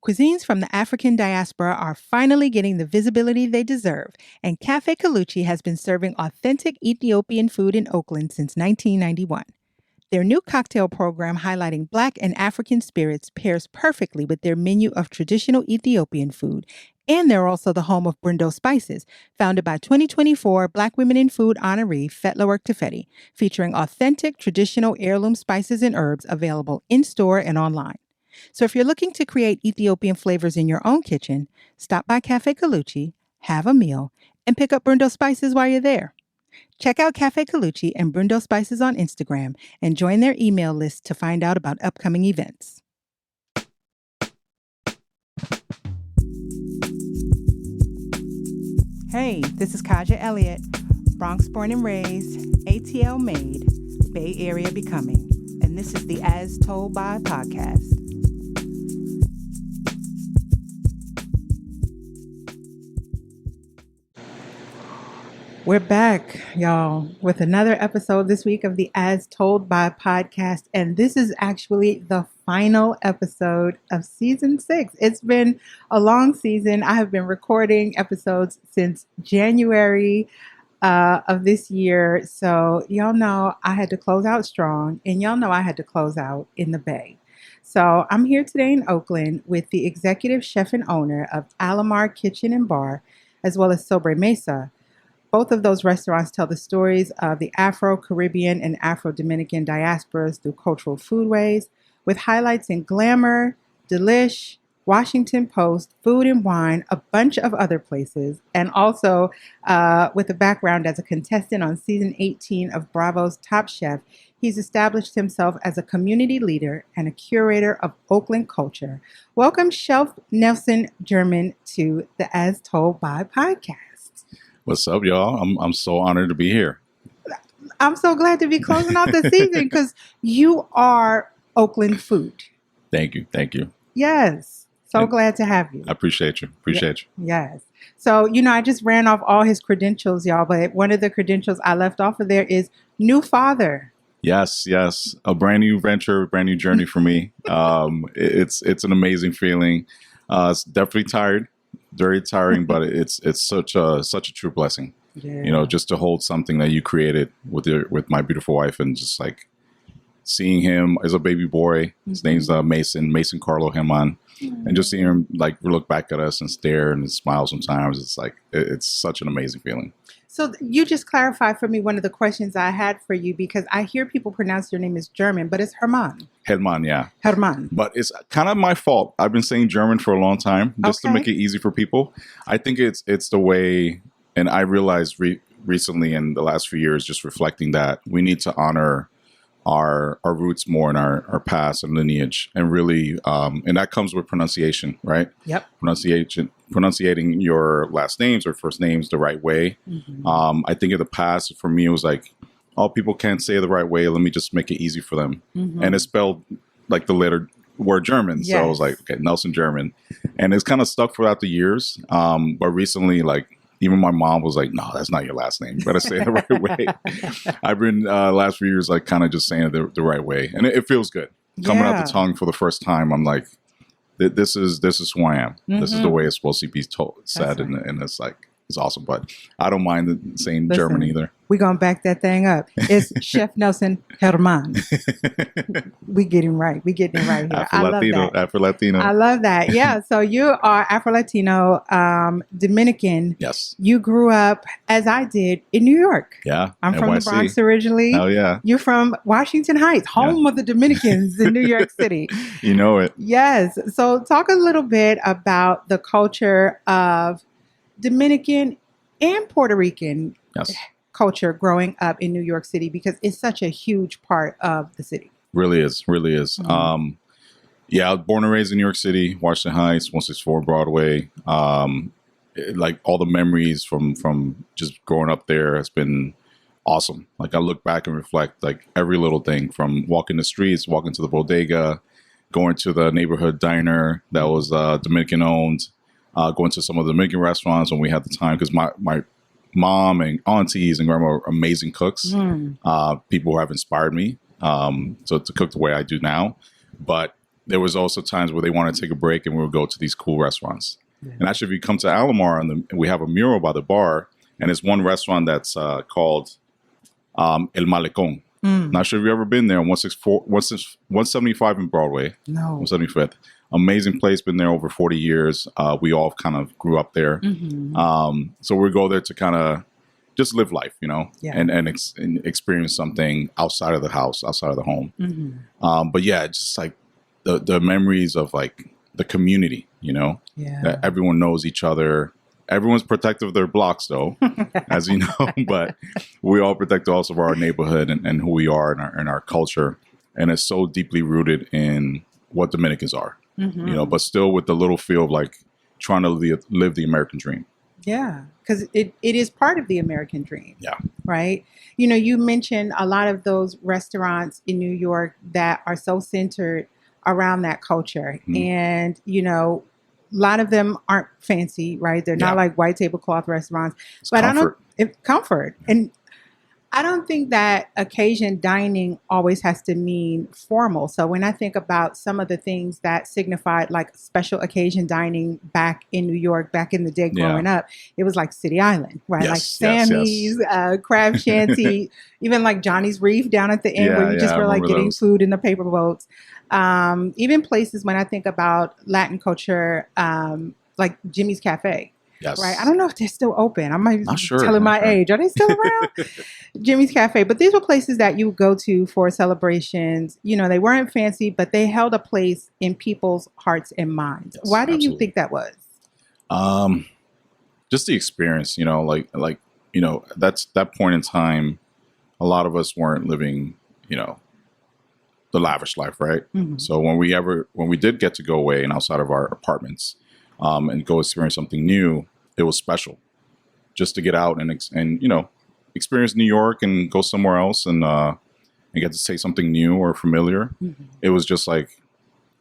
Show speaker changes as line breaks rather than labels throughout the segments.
Cuisines from the African diaspora are finally getting the visibility they deserve, and Cafe Kaluchi has been serving authentic Ethiopian food in Oakland since 1991. Their new cocktail program highlighting Black and African spirits pairs perfectly with their menu of traditional Ethiopian food, and they're also the home of Brindo Spices, founded by 2024 Black Women in Food honoree Fetlowork Tefeti, featuring authentic traditional heirloom spices and herbs available in-store and online. So if you're looking to create Ethiopian flavors in your own kitchen, stop by Cafe Kaluchi, have a meal, and pick up Brindo Spices while you're there. Check out Cafe Kaluchi and Brindo Spices on Instagram and join their email list to find out about upcoming events. Hey, this is Kahja Elliott, Bronx born and raised, ATL made, Bay Area becoming, and this is the As Told By podcast. We're back, y'all, with another episode this week of the As Told By podcast. And this is actually the final episode of season 6. It's been a long season. I have been recording episodes since January of this year. So y'all know I had to close out strong, and y'all know I had to close out in the Bay. So I'm here today in Oakland with the executive chef and owner of AlaMar Kitchen and Bar, as well as Sobre Mesa. Both of those restaurants tell the stories of the Afro-Caribbean and Afro-Dominican diasporas through cultural foodways, with highlights in glamour, delish, Washington Post, food and wine, a bunch of other places, and also with a background as a contestant on season 18 of Bravo's Top Chef. He's established himself as a community leader and a curator of Oakland culture. Welcome, Chef Nelson German, to the As Told By podcast.
What's up, y'all? I'm so honored to be here.
I'm so glad to be closing off the season because you are Oakland food.
Thank you. Thank you.
Yes. So glad to have you.
I appreciate you. Appreciate you.
Yes. So, I just ran off all his credentials, y'all, but one of the credentials I left off of there is new father.
Yes. A brand new venture, brand new journey for me. It's an amazing feeling. It's definitely tired. Very tiring, but it's such a true blessing.
Yeah.
Just to hold something that you created with my beautiful wife, and just like seeing him as a baby boy. His name's Mason Carlo Heman, and just seeing him like look back at us and stare and smile sometimes. It's like it's such an amazing feeling.
So you just clarified for me one of the questions I had for you, because I hear people pronounce your name as German, but it's Herman.
Herman, yeah.
Herman.
But it's kind of my fault. I've been saying German for a long time, just to make it easy for people. I think it's the way, and I realized recently in the last few years, just reflecting that we need to honor our roots more in our past and lineage, and really, and that comes with pronunciation, right?
Yep.
Pronunciating your last names or first names the right way.
Mm-hmm.
I think in the past, for me, it was like, oh, people can't say it the right way. Let me just make it easy for them. Mm-hmm. And it's spelled like the letter word German. Yes. So I was like, okay, Nelson German. And it's kind of stuck throughout the years. But recently, like, even my mom was like, no, that's not your last name. You better say it the right way. I've been last few years, like, kind of just saying it the right way. And it feels good. Coming out the tongue for the first time, I'm like, this is who I am. Mm-hmm. This is the way it's supposed to be said. Right. And it's like, it's awesome. But I don't mind saying German either.
We're going to back that thing up. It's Chef Nelson Herman. We getting right. We getting it right here.
Afro-Latino.
I love that. Yeah. So you are Afro-Latino, Dominican.
Yes.
You grew up, as I did, in New York.
Yeah.
I'm
NYC.
from the Bronx originally.
Oh, yeah.
You're from Washington Heights, home of the Dominicans in New York City.
You know it.
Yes. So talk a little bit about the culture of Dominican and Puerto Rican culture growing up in New York City, because it's such a huge part of the city.
Really is. Mm-hmm. I was born and raised in New York City, Washington Heights, 164 Broadway. Like all the memories from just growing up there has been awesome. Like I look back and reflect, like every little thing from walking the streets, walking to the bodega, going to the neighborhood diner that was Dominican owned, going to some of the Dominican restaurants when we had the time, because my mom and aunties and grandma are amazing cooks, people who have inspired me to cook the way I do now. But there was also times where they wanted to take a break and we would go to these cool restaurants. Yeah. And actually, if you come to AlaMar, we have a mural by the bar, and it's one restaurant that's called El Malecón. Not sure if you've ever been there on 175 in Broadway.
No.
175th. Amazing place. Been there over 40 years. We all kind of grew up there. So we go there to kind of just live life, and experience something outside of the house, outside of the home. But yeah, just like the memories of like the community, that everyone knows each other. Everyone's protective of their blocks, though, as you know, but we all protect also of our neighborhood and who we are and our culture. And it's so deeply rooted in what Dominicans are, but still with the little feel of like trying to live the American dream.
Yeah, because it is part of the American dream.
Yeah. Right?
You mentioned a lot of those restaurants in New York that are so centered around that culture. And, a lot of them aren't fancy, right? They're not like white tablecloth restaurants.
It's
but
comfort.
Comfort. And I don't think that occasion dining always has to mean formal. So when I think about some of the things that signified like special occasion dining back in New York, back in the day growing up, it was like City Island, right?
Yes,
like Sammy's, Crab Shanty, even like Johnny's Reef down at the end where you just were like getting food in the paper boats. Even places when I think about Latin culture, like Jimmy's Cafe.
Yes.
Right. I don't know if they're still open. I might be telling my
sure.
age. Are they still around? Jimmy's Cafe. But these were places that you would go to for celebrations. They weren't fancy, but they held a place in people's hearts and minds.
Yes,
Why do
absolutely.
you think that was?
Just the experience, that's that point in time. A lot of us weren't living, the lavish life, right? So when we did get to go away and outside of our apartments, and go experience something new, it was special just to get out and experience New York and go somewhere else and get to say something new or familiar. It was just like,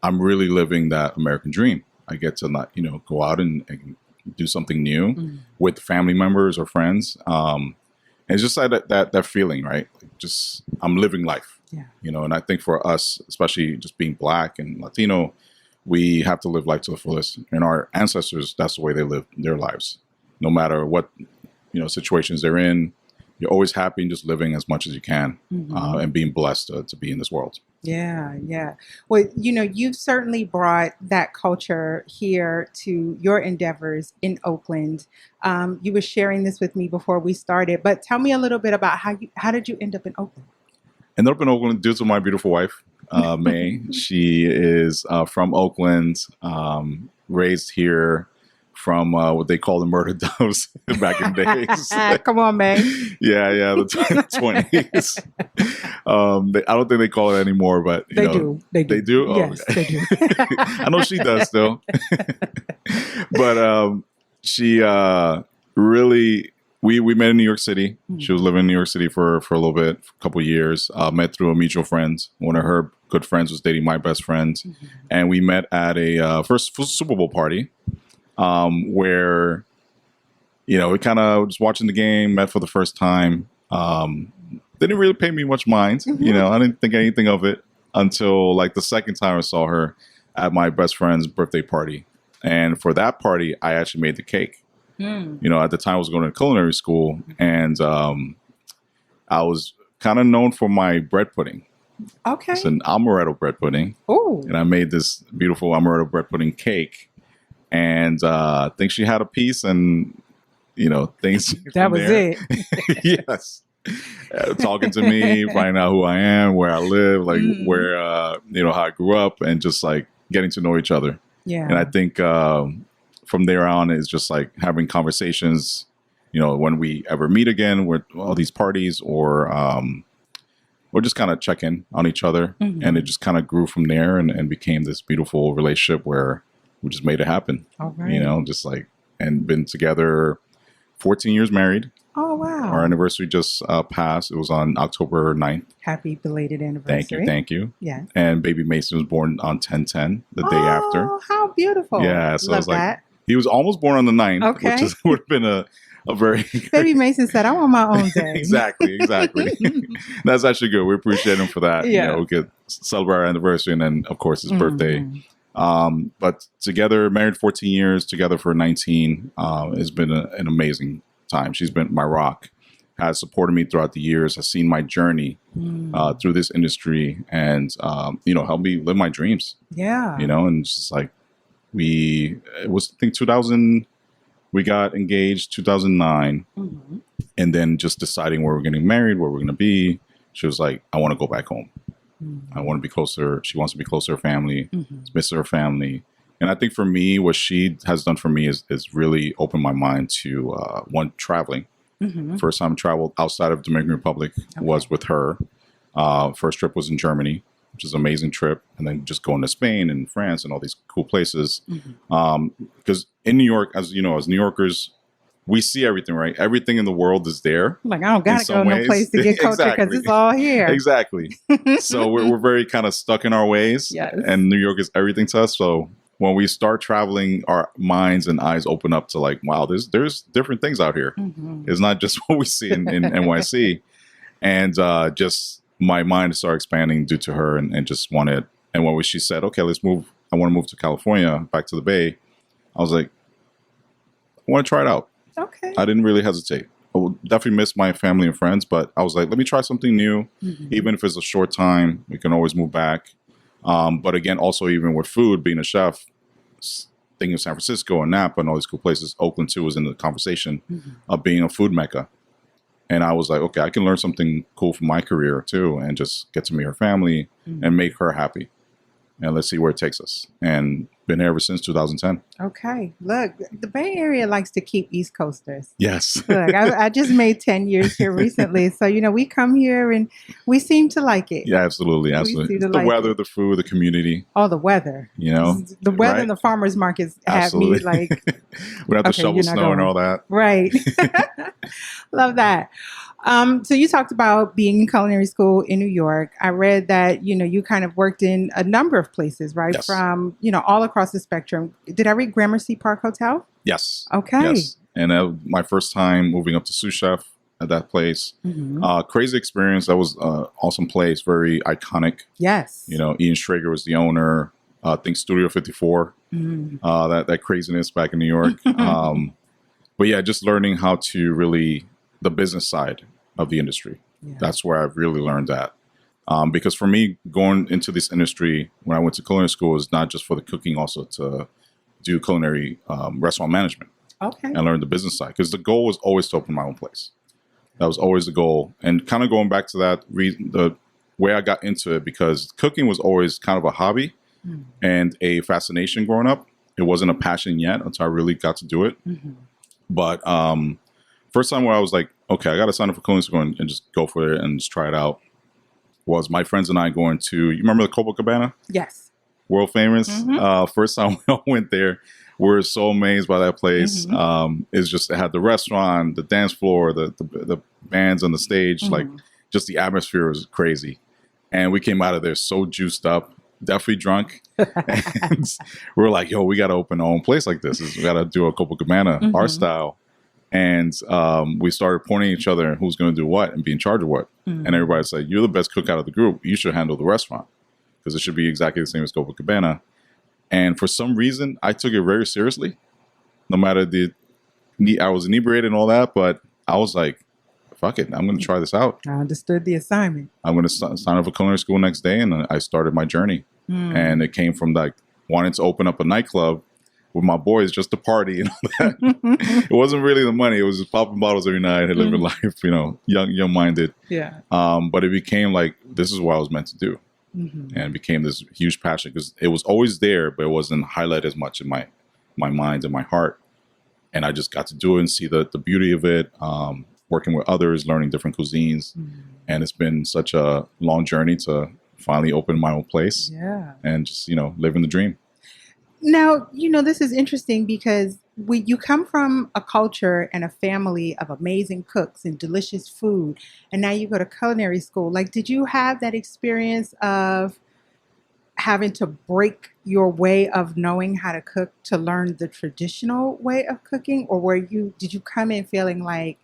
I'm really living that American dream. I get to not, go out and do something new with family members or friends. And it's just like that feeling, right? Like just, I'm living life, and I think for us, especially just being Black and Latino, we have to live life to the fullest. And our ancestors, that's the way they lived their lives. No matter what, situations they're in, you're always happy and just living as much as you can and being blessed to be in this world.
Yeah, yeah. Well, you've certainly brought that culture here to your endeavors in Oakland. You were sharing this with me before we started, but tell me a little bit about how did you end up in Oakland?
Ended up in Oakland due to my beautiful wife. May. She is from Oakland, raised here from what they call the murder doves back in the days.
Come on, May.
Yeah, the 20s. I don't think they call it anymore, but
they do.
They do? Oh,
yes,
okay.
they do.
I know she does still. But she really... We met in New York City. She was living in New York City for a little bit, a couple of years. Met through a mutual friend. One of her good friends was dating my best friend. And we met at a first Super Bowl party where, we kind of was watching the game, met for the first time. Didn't really pay me much mind. I didn't think anything of it until like the second time I saw her at my best friend's birthday party. And for that party, I actually made the cake. At the time I was going to culinary school, and I was kind of known for my bread pudding.
Okay.
It's an amaretto bread pudding.
Oh. And
I made this beautiful amaretto bread pudding cake, and I think she had a piece, and things.
That was
there.
it.
Yes. Talking to me, finding out who I am, where I live, like where how I grew up, and just like getting to know each other.
Yeah.
And I think from there on, it's just like having conversations, when we ever meet again with all these parties, or just kind of check in on each other. And it just kind of grew from there and became this beautiful relationship where we just made it happen.
All right.
Just like, and been together 14 years married.
Oh, wow.
Our anniversary just passed. It was on October 9th.
Happy belated anniversary.
Thank you.
Yeah.
And baby Mason was born on 10/10, the day after.
Oh, how beautiful.
Yeah. So
Love
I was like,
that.
he was almost born on the 9th,
Okay.
which would have been a very...
Baby Mason said, I want my own day.
Exactly. That's actually good. We appreciate him for that.
Yeah.
We could celebrate our anniversary, and then of course his birthday. But together, married 14 years, together for 19. It's been an amazing time. She's been my rock, has supported me throughout the years, has seen my journey through this industry, and helped me live my dreams.
Yeah.
And it's just like it was, I think, 2000. We got engaged 2009, and then just deciding where we're getting married, where we're going to be. She was like, I want to go back home. I want to be closer. She wants to be closer to her family, miss her family. And I think for me, what she has done for me is really opened my mind to, one, traveling. First time I traveled outside of Dominican Republic was with her. First trip was in Germany, which is an amazing trip. And then just going to Spain and France and all these cool places. Because in New York, as you know, as New Yorkers, we see everything, right? Everything in the world is there.
Like, I don't got to go no place to get culture because it's all here.
Exactly. So we're very kind of stuck in our ways.
Yes.
And New York is everything to us. So when we start traveling, our minds and eyes open up to like, wow, there's different things out here. It's not just what we see in NYC. And just my mind started expanding due to her and just wanted. And when she said, okay, let's move. I want to move to California, back to the Bay. I was like, I want to try it out.
Okay.
I didn't really hesitate. I would definitely miss my family and friends, but I was like, let me try something new. Even if it's a short time, we can always move back. But again, also even with food, being a chef, thinking of San Francisco and Napa and all these cool places, Oakland too was in the conversation of being a food mecca. And I was like, okay, I can learn something cool from my career too and just get to meet her family and make her happy. And let's see where it takes us. And been here ever since 2010.
Okay. Look, the Bay Area likes to keep East Coasters.
Yes.
Look, I just made 10 years here recently. So, we come here and we seem to like it.
Yeah, absolutely. Absolutely. The weather, the food, the community.
Oh, the weather. The weather and the farmers markets have me like.
We have to shovel snow and all that.
Right. Love that. So you talked about being in culinary school in New York. I read that, you kind of worked in a number of places, right?
Yes.
From, all across the spectrum. Did I read Gramercy Park Hotel?
Yes.
Okay.
Yes. And my first time moving up to sous chef at that place. Crazy experience. That was an awesome place. Very iconic.
Yes.
Ian Schrager was the owner. I think Studio 54. That craziness back in New York. But yeah, just learning how to really, the business side of the industry. Yeah. That's where I've really learned that. Because for me, going into this industry, when I went to culinary school, is not just for the cooking, also to do culinary restaurant management.
Okay.
And learn the business side. Because the goal was always to open my own place. That was always the goal. And kind of going back to that, the way I got into it, because cooking was always kind of a hobby and a fascination growing up. It wasn't a passion yet until I really got to do it. But first time where I was like, okay, I got to sign up for culinary school and just go for it and just try it out, was my friends and I going to, you remember the Copacabana?
Yes.
World famous. First time we all went there, we were so amazed by that place. It's just, it had the restaurant, the dance floor, the bands on the stage, like just the atmosphere was crazy. And we came out of there so juiced up, definitely drunk. And we were like, yo, we got to open our own place like this. We got to do a Copacabana, our style. And we started pointing at each other who's going to do what and be in charge of what. And everybody said, you're the best cook out of the group. You should handle the restaurant because it should be exactly the same as Copacabana. And for some reason, I took it very seriously, no matter I was inebriated and all that. But I was like, fuck it, I'm going to try this out.
I understood the assignment.
I'm going to sign up for culinary school next day. And I started my journey. And it came from like wanting to open up a nightclub with my boys just to party and all that. It wasn't really the money. It was just popping bottles every night and living life, young-minded.
Yeah.
But it became like, this is what I was meant to do. And it became this huge passion because it was always there, but it wasn't highlighted as much in my mind and my heart. And I just got to do it and see the beauty of it, working with others, learning different cuisines. And it's been such a long journey to finally open my own place and just, living the dream.
Now, this is interesting because you come from a culture and a family of amazing cooks and delicious food, and now you go to culinary school. Like, did you have that experience of having to break your way of knowing how to cook to learn the traditional way of cooking? Or did you come in feeling like,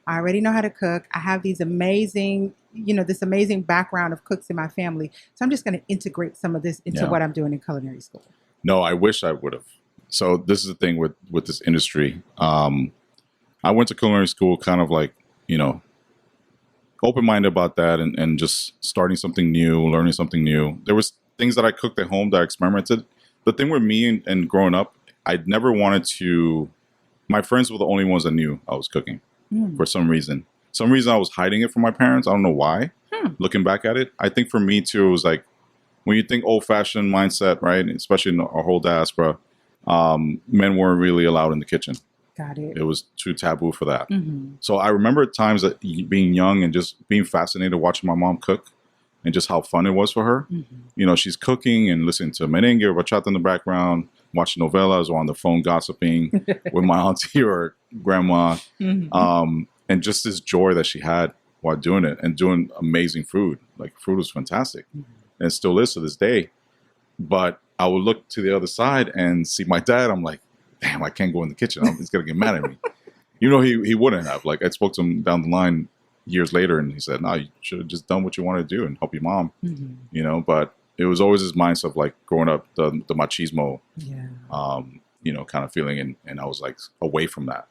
I already know how to cook. I have these amazing this amazing background of cooks in my family. So I'm just going to integrate some of this into what I'm doing in culinary school.
No, I wish I would have. So this is the thing with this industry. I went to culinary school kind of like, open-minded about that and just starting something new, learning something new. There was things that I cooked at home that I experimented. The thing with me and growing up, I never wanted to, my friends were the only ones that knew I was cooking for some reason. Some reason I was hiding it from my parents. I don't know why. Looking back at it, I think for me too, it was like, when you think old-fashioned mindset, right, especially in our whole diaspora, men weren't really allowed in the kitchen.
Got it.
It was too taboo for that. So I remember times that being young and just being fascinated watching my mom cook and just how fun it was for her. She's cooking and listening to merengue or bachata in the background, watching novellas or on the phone gossiping with my auntie or grandma. And just this joy that she had while doing it and doing amazing food. Like, food was fantastic. And it still is to this day. But I would look to the other side and see my dad. I'm like, damn, I can't go in the kitchen. He's going to get mad at me. He wouldn't have. Like, I spoke to him down the line years later, and he said, no, you should have just done what you wanted to do and help your mom. But it was always his mindset of, like, growing up, the machismo, kind of feeling. And I was, like, away from that.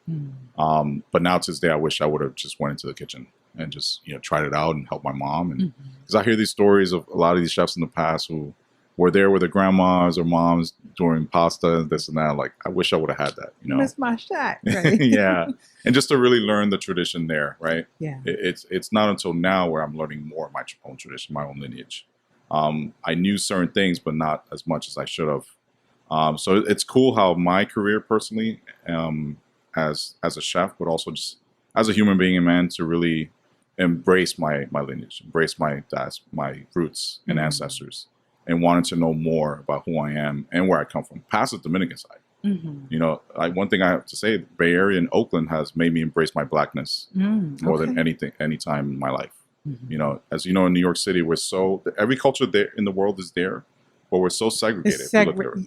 But now to this day, I wish I would have just went into the kitchen and just, tried it out and helped my mom. And because I hear these stories of a lot of these chefs in the past who were there with their grandmas or moms doing pasta and this and that. Like, I wish I would have had that,
Miss my shot, right?
Yeah. And just to really learn the tradition there, right?
Yeah.
It's not until now where I'm learning more of my own tradition, my own lineage. I knew certain things, but not as much as I should have. So it's cool how my career personally, as a chef, but also just as a human being and man, to really embrace my lineage, embrace my roots and ancestors, and wanted to know more about who I am and where I come from, past the Dominican side. One thing I have to say, the Bay Area and Oakland has made me embrace my blackness more than any time in my life. As you know, in New York City, every culture there in the world is there, but we're so segregated.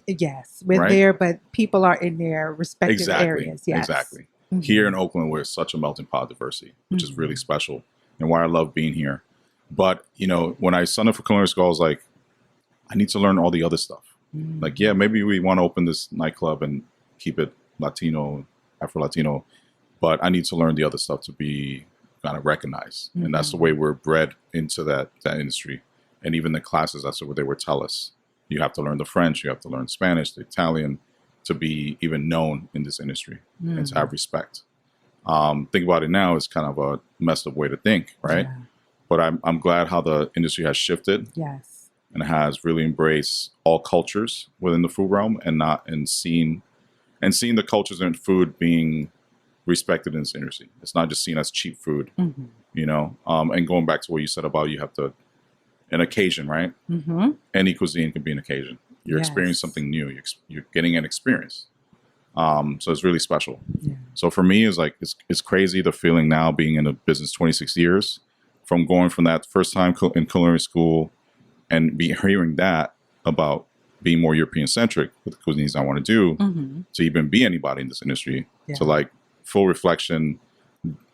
Yes, we're right? there, but people are in their respective areas. Yes.
Exactly. Here in Oakland, we're such a melting pot of diversity, which is really special and why I love being here. But, when I signed up for culinary school, I was like, I need to learn all the other stuff. Like, yeah, maybe we want to open this nightclub and keep it Latino, Afro-Latino, but I need to learn the other stuff to be kind of recognized. And that's the way we're bred into that industry. And even the classes, that's what they would tell us. You have to learn the French, you have to learn Spanish, the Italian, to be even known in this industry and to have respect. Think about it now, it's kind of a messed up way to think, right? Yeah. But I'm glad how the industry has shifted.
Yes.
And has really embraced all cultures within the food realm and seeing the cultures in food being respected in this industry. It's not just seen as cheap food, and going back to what you said about you have to, an occasion, right? Any cuisine can be an occasion. You're experiencing something new. You're getting an experience. So it's really special. Yeah. So for me, it's crazy the feeling now being in the business 26 years, from going from that first time in culinary school and hearing that about being more European-centric with the cuisines I want to do, to even be anybody in this industry, to like full reflection,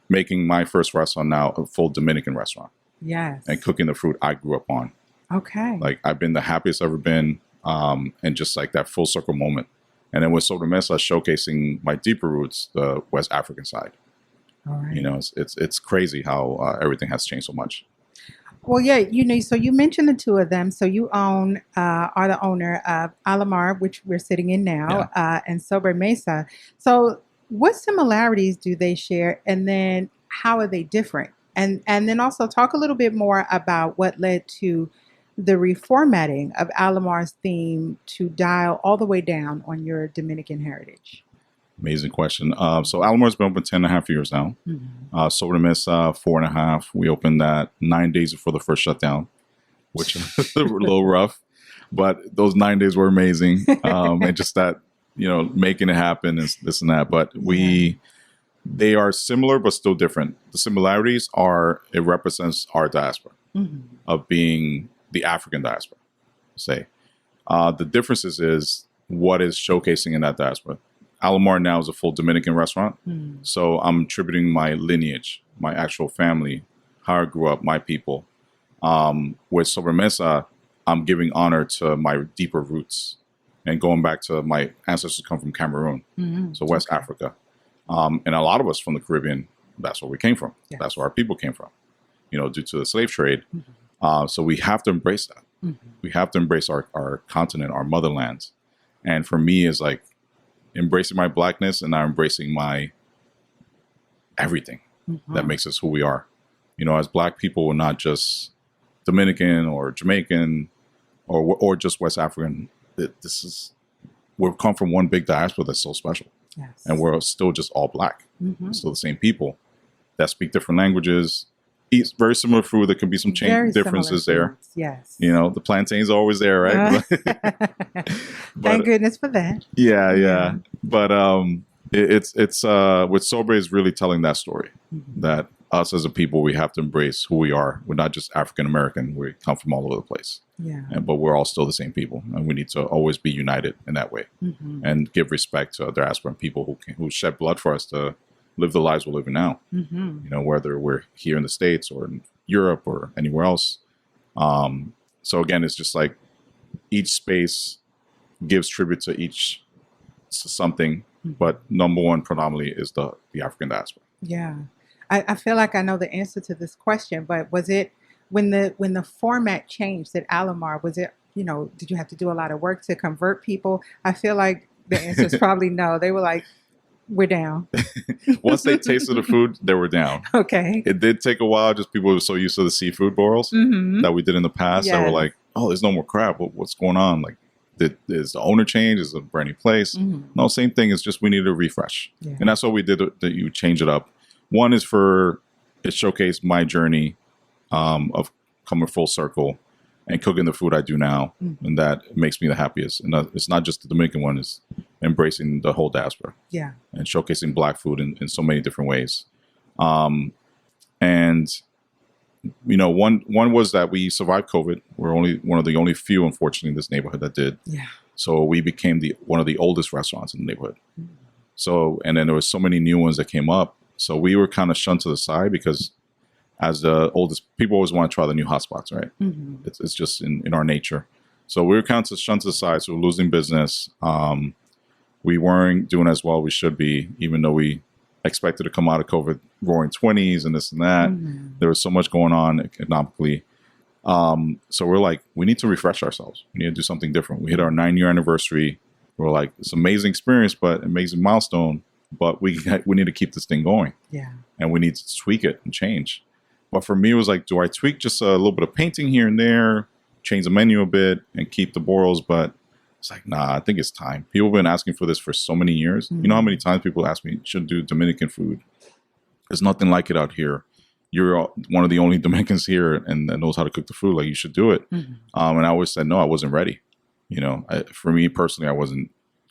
making my first restaurant now a full Dominican restaurant.
Yes.
And cooking the food I grew up on.
Okay.
Like, I've been the happiest I've ever been, and just like that full circle moment. And then with Sobre Mesa, showcasing my deeper roots, the West African side.
All right.
It's crazy how everything has changed so much.
Well, yeah, so you mentioned the two of them. So you are the owner of AlaMar, which we're sitting in now, and Sobre Mesa. So what similarities do they share? And then how are they different? And then also talk a little bit more about what led to the reformatting of AlaMar's theme to dial all the way down on your Dominican heritage.
Amazing question. So AlaMar's been open 10.5 years now. Sobre Mesa, 4.5. We opened that 9 days before the first shutdown, which was a little rough, but those 9 days were amazing. And just that, making it happen and this and that. But they are similar, but still different. The similarities are, it represents our diaspora of being the African diaspora, say. The differences is what is showcasing in that diaspora. AlaMar now is a full Dominican restaurant. So I'm attributing my lineage, my actual family, how I grew up, my people. With Sobre Mesa, I'm giving honor to my deeper roots and going back to my ancestors come from Cameroon, so West Africa. And a lot of us from the Caribbean, that's where we came from. Yes. That's where our people came from, due to the slave trade. So we have to embrace that. We have to embrace our continent, our motherland. And for me, it's like embracing my blackness and now embracing my everything that makes us who we are. As Black people, we're not just Dominican or Jamaican or just West African. We've come from one big diaspora that's so special. Yes. And we're still just all Black. Still the same people that speak different languages, eat very similar food. There can be some differences there. Yes. The plantains are always there, right?
Thank goodness for that.
Yeah. But it's with Sobre is really telling that story that us as a people, we have to embrace who we are. We're not just African American. We come from all over the place. Yeah. But we're all still the same people, and we need to always be united in that way and give respect to diaspora people who shed blood for us to live the lives we're living now. Whether we're here in the States or in Europe or anywhere else. So again, it's just like each space gives tribute to something, but number one predominantly is the African diaspora.
Yeah. I feel like I know the answer to this question, but was it when the format changed at AlaMar, was it, did you have to do a lot of work to convert people? I feel like the answer is probably no. They were like, we're down.
Once they tasted the food, they were down. Okay. It did take a while. Just people were so used to the seafood boils that we did in the past. Yes. They were like, oh, there's no more crab. What's going on? Like, is the owner change? Is it a brand new place? No, same thing. It's just we needed a refresh. Yeah. And that's what we did. That you change it up. One is it showcased my journey of coming full circle and cooking the food I do now. And that makes me the happiest. And it's not just the Dominican one, it's embracing the whole diaspora. Yeah. And showcasing Black food in so many different ways. And, one was that we survived COVID. We're only one of the only few, unfortunately, in this neighborhood that did. Yeah. So we became one of the oldest restaurants in the neighborhood. So, and then there was so many new ones that came up. So we were kind of shunned to the side because as the oldest, people always want to try the new hotspots, right? It's just in our nature. So we were kind of shunned to the side. So we're losing business. We weren't doing as well we should be, even though we expected to come out of COVID roaring 20s and this and that. There was so much going on economically. So we're like, we need to refresh ourselves. We need to do something different. We hit our 9-year anniversary. We're like, it's an amazing experience, but amazing milestone. But we need to keep this thing going. Yeah. And we need to tweak it and change. But for me, it was like, do I tweak just a little bit of painting here and there, change the menu a bit and keep the borals? But it's like, nah, I think it's time. People have been asking for this for so many years. You know how many times people ask me, should do Dominican food? There's nothing like it out here. You're one of the only Dominicans here and that knows how to cook the food. Like, you should do it. And I always said, no, I wasn't ready. For me personally, I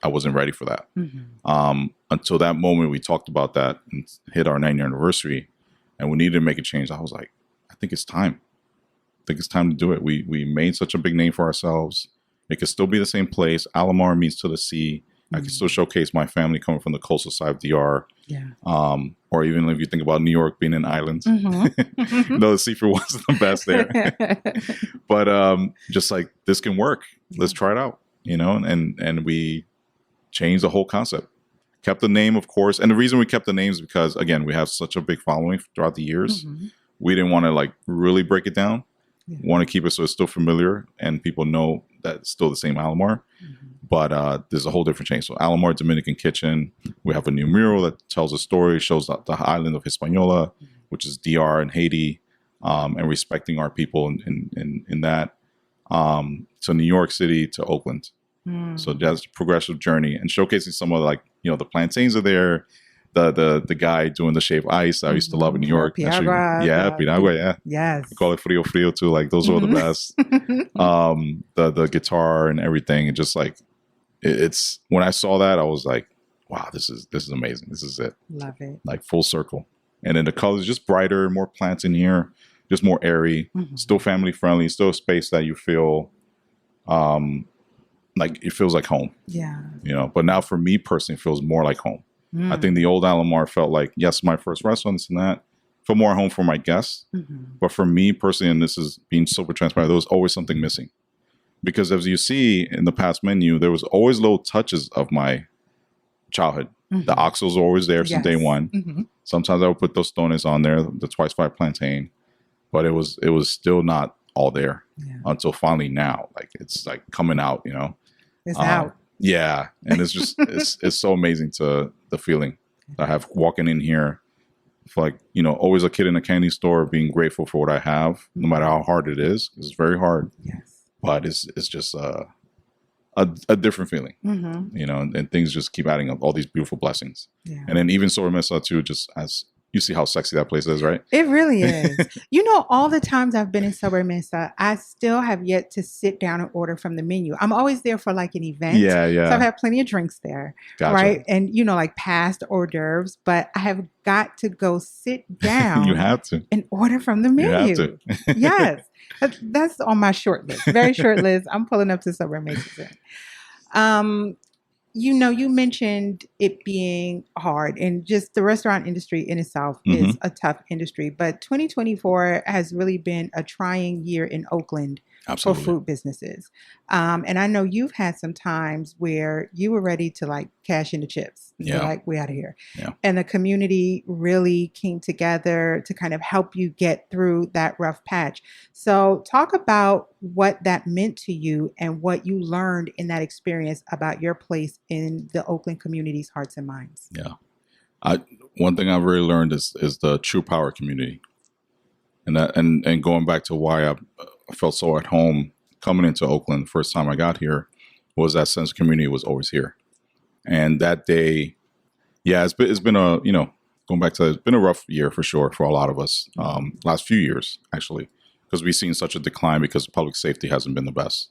wasn't ready for that. Until that moment we talked about that and hit our 9-year anniversary and we needed to make a change. I was like, I think it's time. I think it's time to do it. We made such a big name for ourselves. It could still be the same place. AlaMar means to the sea. I can still showcase my family coming from the coastal side of DR. Yeah. Or even if you think about New York being an island, the seafood wasn't the best there. But just like, this can work. Let's try it out, and we changed the whole concept. Kept the name, of course. And the reason we kept the name is because, again, we have such a big following throughout the years. We didn't want to really break it down. Want to keep it so it's still familiar and people know that it's still the same AlaMar. But there's a whole different change. So AlaMar Dominican Kitchen, we have a new mural that tells a story, shows the island of Hispaniola, which is DR and Haiti, and respecting our people in that. To New York City, to Oakland. So that's a progressive journey and showcasing some of the plantains are there. The guy doing the shaved ice I used to love in New York.
Piragua.
Piragua, yeah.
Yes.
We call it frio frio too. Like, those were the best. The guitar and everything. And just like, it's when I saw that, I was like, wow, this is amazing. This is it.
Love it.
Like, full circle. And then the colors just brighter, more plants in here, just more airy, still family friendly, still a space that you feel like it feels like home. Yeah. But now for me personally, it feels more like home. I think the old AlaMar felt like, yes, my first restaurant, this and that, feel more at home for my guests. But for me personally, and this is being super transparent, there was always something missing. Because as you see in the past menu, there was always little touches of my childhood. The oxals were always there since day one. Sometimes I would put those tostones on there, the twice fried plantain, but it was still not all there until finally now. Like it's like coming out, you know.
It's out.
Yeah, and it's just it's so amazing to the feeling I have walking in here. For like, you know, always a kid in a candy store, being grateful for what I have, no matter how hard it is. It's very hard.
Yes,
but it's just a different feeling, you know, and things just keep adding up, all these beautiful blessings. And then even Sobre Mesa too, just as you see how sexy that place is, right?
It really is. You know, all the times I've been in Sobre Mesa, I still have yet to sit down and order from the menu. I'm always there for like an event.
Yeah.
So I've had plenty of drinks there, right? And, you know, like past hors d'oeuvres, but I have got to go sit down.
You have to.
And order from the menu.
You have to.
Yes. That's on my short list, very short list. I'm pulling up to Sobre Mesa. You know, you mentioned it being hard, and just the restaurant industry in itself is a tough industry. But 2024 has really been a trying year in Oakland for food businesses. And I know you've had some times where you were ready to like cash in the chips.
Yeah.
Like, we out of here.
Yeah.
And the community really came together to kind of help you get through that rough patch. So talk about what that meant to you and what you learned in that experience about your place in the Oakland community's hearts and minds.
Yeah. One thing I've really learned is the true power community. And going back to why I felt so at home coming into Oakland the first time I got here, was that sense of community was always here. And that day, it's been a, you know, going back to, it's been a rough year for sure for a lot of us. Last few years, actually, because we've seen such a decline because public safety hasn't been the best.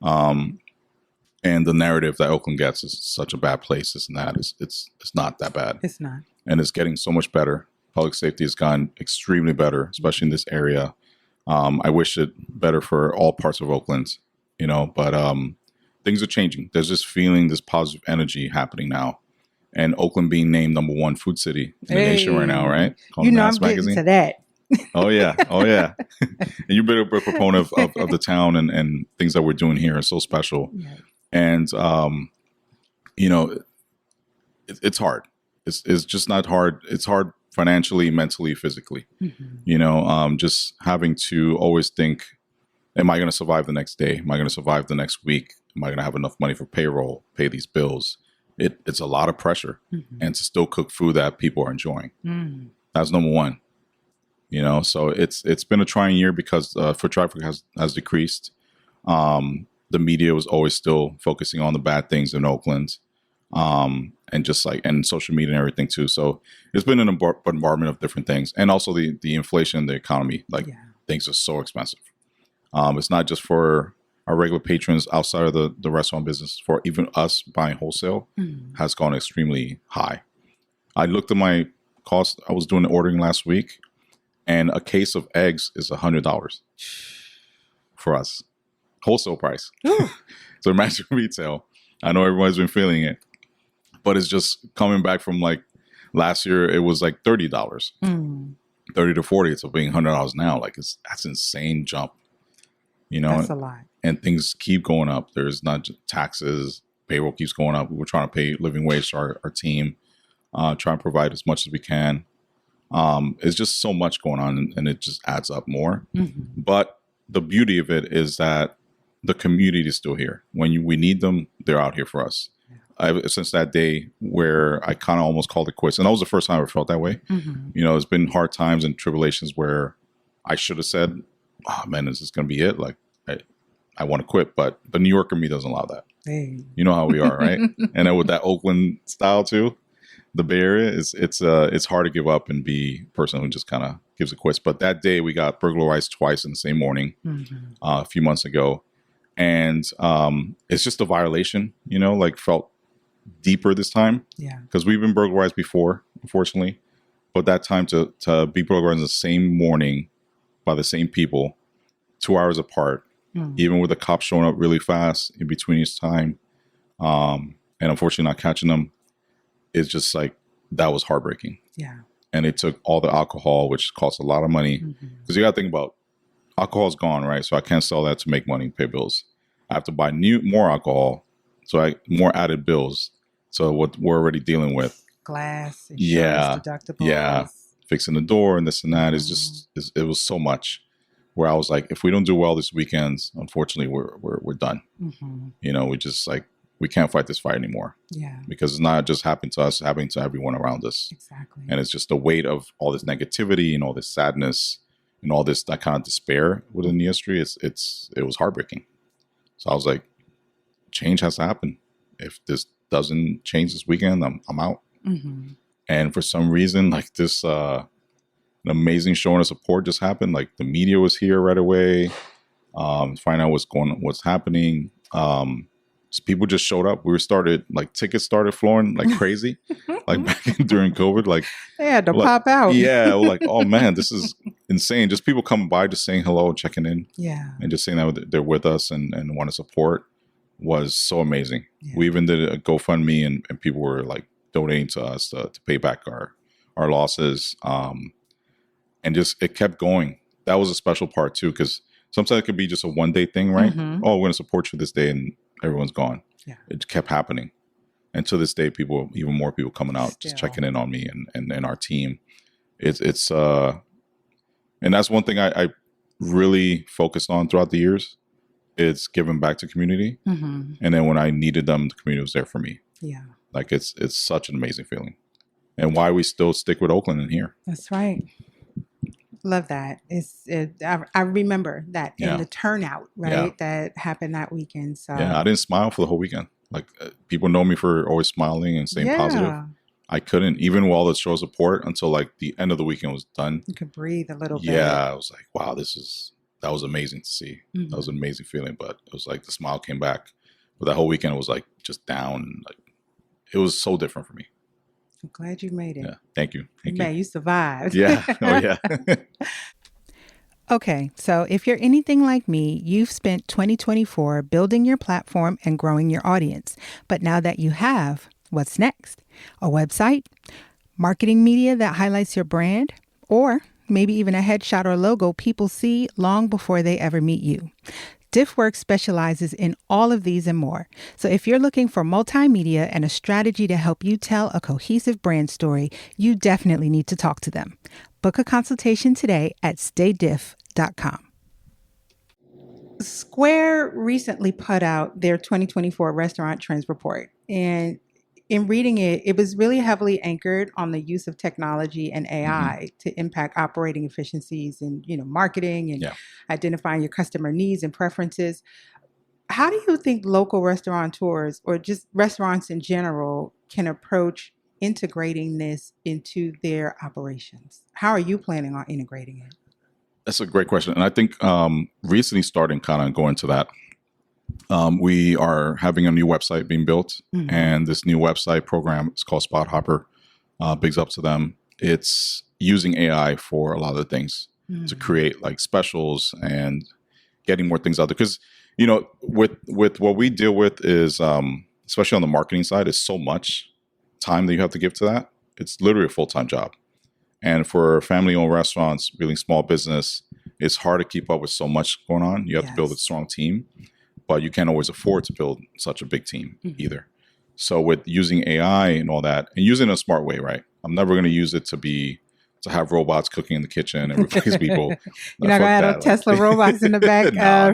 And the narrative that Oakland gets is such a bad place. It's not that bad.
It's not. And
it's getting so much better. Public safety has gone extremely better, especially in this area. I wish it better for all parts of Oakland, you know, but things are changing. There's this feeling, this positive energy happening now. And Oakland being named #1 food city in the nation right now, right?
You know, I'm getting to that.
Oh, yeah. And you've been a proponent of the town and things that we're doing here are so special. Yeah. And, you know, it's hard. It's just not hard. It's hard financially, mentally, physically. You know, just having to always think, am I going to survive the next day? Am I going to survive the next week? Am I going to have enough money for payroll, pay these bills? It's a lot of pressure, and to still cook food that people are enjoying. That's #1. You know, so it's been a trying year because foot traffic has decreased. The media was always still focusing on the bad things in Oakland, and just like, and social media and everything too. So it's been an bombardment of different things, and also the inflation in the economy. Like, things are so expensive. It's not just for our regular patrons outside of the restaurant business. For even us buying wholesale has gone extremely high. I looked at my cost. I was doing the ordering last week, and a case of eggs is $100 for us. Wholesale price. So imagine retail. I know everyone's been feeling it, but it's just coming back from like last year. It was like $30, $30 to $40. It's being $100 now. Like that's insane jump. You know,
that's a lot. And
things keep going up. There's not just taxes, payroll keeps going up. We're trying to pay living wage to our team, trying to provide as much as we can. It's just so much going on, and it just adds up more. But the beauty of it is that the community is still here. When we need them, they're out here for us. Since that day where I kind of almost called it quits, and that was the first time I ever felt that way. You know, it's been hard times and tribulations where I should have said, "Oh man, is this going to be it?" Like, I want to quit, but the New Yorker me doesn't allow that.
Hey.
You know how we are, right? And then with that Oakland style too, the Bay Area, it's hard to give up and be a person who just kind of gives it quits. But that day we got burglarized twice in the same morning a few months ago. And it's just a violation, you know, like felt deeper this time.
Yeah. Because
we've been burglarized before, unfortunately. But that time to be burglarized the same morning by the same people, 2 hours apart, even with the cops showing up really fast in between each time, and unfortunately not catching them, it's just like, that was heartbreaking.
Yeah.
and they took all the alcohol, which costs a lot of money. Because you got to think about alcohol's gone, right? So I can't sell that to make money, pay bills. I have to buy more alcohol, so more added bills. So what we're already dealing with,
glass, insurance, deductibles,
fixing the door and this and that is just it was so much. Where I was like, if we don't do well this weekend, unfortunately, we're done. You know, we just like we can't fight this fight anymore. Yeah, because it's not just happening to us; it's happening to everyone around us. Exactly, and it's just the weight of all this negativity and all this sadness and all this that kind of despair within the industry. It was heartbreaking. So I was like, change has to happen. If this doesn't change this weekend, I'm out. And for some reason, like this, an amazing showing of support just happened. Like the media was here right away, find out what's happening. So people just showed up. Tickets started flowing like crazy, like back during COVID. Like
they had to pop out.
Yeah, like oh man, this is insane. Just people coming by, just saying hello, checking in, and just saying that they're with us and want to support was so amazing. Yeah. We even did a GoFundMe, and people were like donating to us to pay back our losses, and just it kept going. That was a special part too, because sometimes it could be just a one-day thing, right? Oh, we're going to support you this day, and everyone's gone. Yeah, it kept happening, and to this day, even more people coming out, just checking in on me and our team. It's and that's one thing I really focused on throughout the years. It's giving back to community, and then when I needed them, the community was there for me. Yeah, like it's such an amazing feeling, and why we still stick with Oakland and here.
That's right. Love that. I remember that in the turnout, right? That happened that weekend. So
I didn't smile for the whole weekend. Like people know me for always smiling and staying positive. I couldn't, even while the show support, until like the end of the weekend was done.
You could breathe a little bit.
Yeah, I was like, wow, that was amazing to see. That was an amazing feeling. But it was like the smile came back. But that whole weekend was like just down. And like it was so different for me.
I'm glad you made it.
Yeah, thank you.
Man, you survived.
Yeah. Oh, yeah.
Okay, so if you're anything like me, you've spent 2024 building your platform and growing your audience. But now that you have, what's next? A website? Marketing media that highlights your brand? Or maybe even a headshot or logo people see long before they ever meet you? DiffWorks specializes in all of these and more. So if you're looking for multimedia and a strategy to help you tell a cohesive brand story, you definitely need to talk to them. Book a consultation today at staydiff.com. Square recently put out their 2024 Restaurant Trends Report. And in reading it, it was really heavily anchored on the use of technology and AI to impact operating efficiencies and, marketing and identifying your customer needs and preferences. How do you think local restaurateurs or just restaurants in general can approach integrating this into their operations? How are you planning on integrating it?
That's a great question. And I think recently starting kind of going to that, we are having a new website being built, and this new website program is called Spot Hopper. Bigs up to them. It's using AI for a lot of the things to create like specials and getting more things out there. Because, with what we deal with is, especially on the marketing side, is so much time that you have to give to that. It's literally a full-time job. And for family-owned restaurants, really small business, it's hard to keep up with so much going on. You have to build a strong team. But you can't always afford to build such a big team either. So with using AI and all that, and using it in a smart way, right? I'm never going to use it to have robots cooking in the kitchen and replace people.
You're not going to have Tesla robots in the back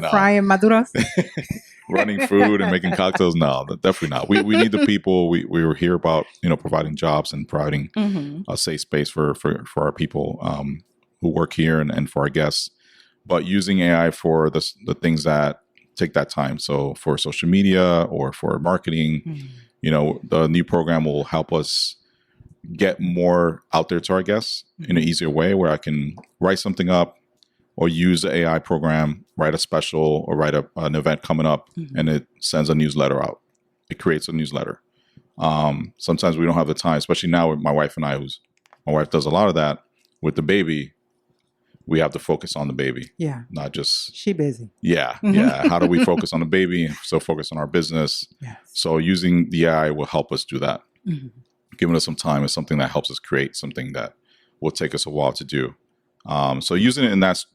frying maduros?
Running food and making cocktails? No, definitely not. We need the people. We were here about, providing jobs and providing a safe space for our people who work here and for our guests. But using AI for the things that take that time. So for social media or for marketing, the new program will help us get more out there to our guests in an easier way, where I can write something up or use the AI program, write a special or write an event coming up, and it sends a newsletter out. It creates a newsletter. Sometimes we don't have the time, especially now with my wife and I, my wife does a lot of that with the baby. We have to focus on the baby. Yeah. Not just...
She busy.
Yeah. Yeah. How do we focus on the baby and still focus on our business? Yes. So using the AI will help us do that. Giving us some time is something that helps us create something that will take us a while to do. So using it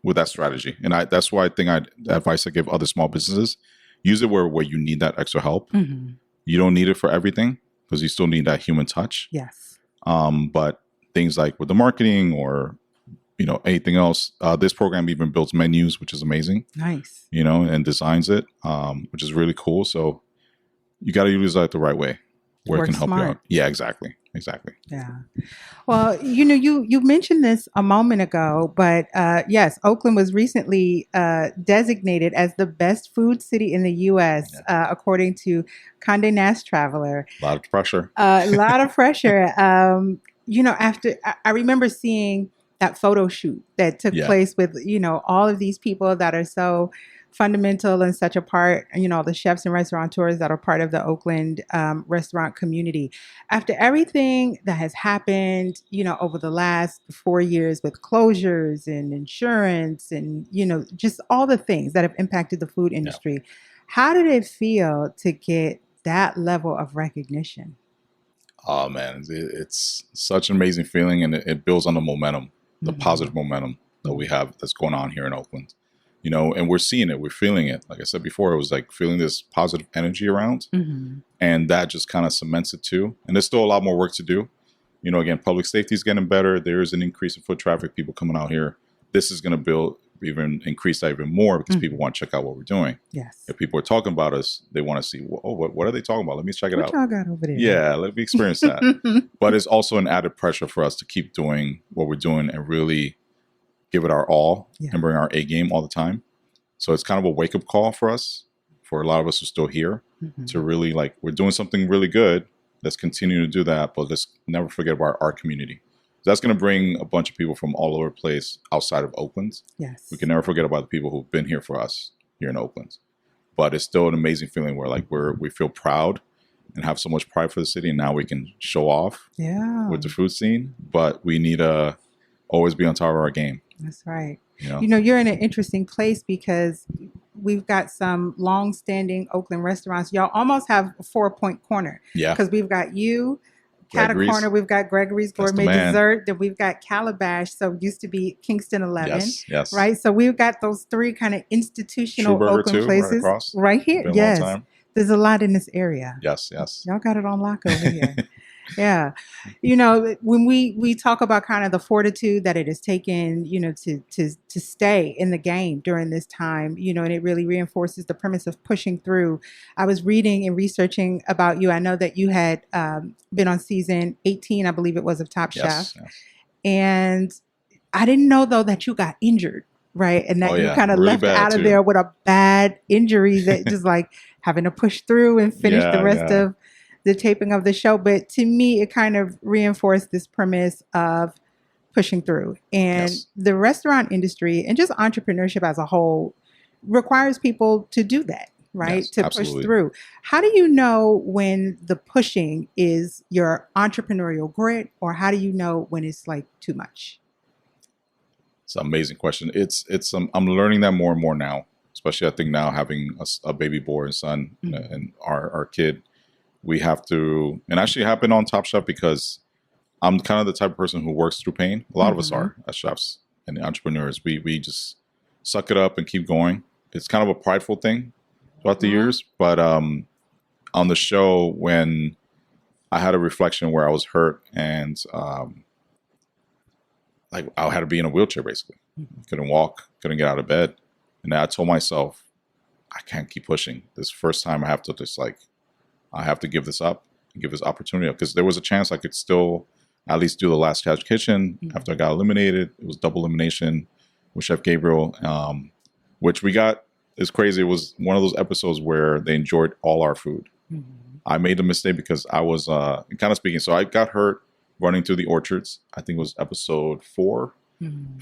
with that strategy. And that's why the advice I give other small businesses, use it where you need that extra help. Mm-hmm. You don't need it for everything because you still need that human touch.
Yes.
But things like with the marketing or, anything else, this program even builds menus, which is amazing.
Nice.
And designs it, which is really cool. So you got to use that the right way where it can help you out. Yeah, exactly.
Yeah. Well, you mentioned this a moment ago, but yes, Oakland was recently designated as the best food city in the U.S., according to Condé Nast Traveler.
A lot of pressure.
After I remember seeing that photo shoot that took place with, all of these people that are so fundamental and such a part, the chefs and restaurateurs that are part of the Oakland restaurant community. After everything that has happened, over the last 4 years with closures and insurance and, just all the things that have impacted the food industry, how did it feel to get that level of recognition?
Oh, man, it's such an amazing feeling, and it builds on the momentum, the positive momentum that we have that's going on here in Oakland. And we're seeing it, we're feeling it. Like I said before, it was like feeling this positive energy around, and that just kind of cements it too. And there's still a lot more work to do. Again, public safety is getting better. There is an increase in foot traffic, people coming out here. This is going to increase that even more because people want to check out what we're doing.
Yes.
If people are talking about us, they want to see, what are they talking about? Let me check it out.
What y'all got over there?
Yeah, let me experience that. But it's also an added pressure for us to keep doing what we're doing and really give it our all and bring our A game all the time. So it's kind of a wake up call for us, for a lot of us who are still here, to really we're doing something really good. Let's continue to do that, but let's never forget about our community. That's going to bring a bunch of people from all over the place outside of Oakland.
Yes.
We can never forget about the people who've been here for us here in Oakland. But it's still an amazing feeling where we feel proud and have so much pride for the city. And now we can show off with the food scene, but we need to always be on top of our game.
That's right. You're in an interesting place because we've got some long-standing Oakland restaurants. Y'all almost have a 4-point corner. Yeah. Because we've got you, Corner, we've got Gregory's Gourmet Dessert, then we've got Calabash, so used to be Kingston 11.
Yes.
Right? So we've got those three kind of institutional Oakland places right here. Yes. There's a lot in this area.
Yes.
Y'all got it on lock over here. Yeah. When we talk about kind of the fortitude that it has taken, to stay in the game during this time, and it really reinforces the premise of pushing through. I was reading and researching about you. I know that you had been on season 18, I believe it was, of Top Chef. Yes. And I didn't know, though, that you got injured, right? And that you kind of really left out of there with a bad injury that just having to push through and finish the rest of the taping of the show. But to me, it kind of reinforced this premise of pushing through. And the restaurant industry and just entrepreneurship as a whole requires people to do that, right?
Yes,
to
absolutely.
Push through. How do you know when the pushing is your entrepreneurial grit, or how do you know when it's too much?
It's an amazing question. I'm learning that more and more now, especially I think now having a baby boy and son and our kid. We have to, and actually happened on Top Chef because I'm kind of the type of person who works through pain. A lot of us are as chefs and entrepreneurs. We just suck it up and keep going. It's kind of a prideful thing throughout the years. But on the show, when I had a reflection where I was hurt and I had to be in a wheelchair basically. Couldn't walk, couldn't get out of bed. And I told myself, I can't keep pushing. This first time I have to just I have to give this up and give this opportunity up, because there was a chance I could still at least do the Last Catch Kitchen after I got eliminated. It was double elimination with Chef Gabriel, which we got. It's crazy. It was one of those episodes where they enjoyed all our food. I made a mistake because I was kind of speaking. So I got hurt running through the orchards. I think it was episode 4,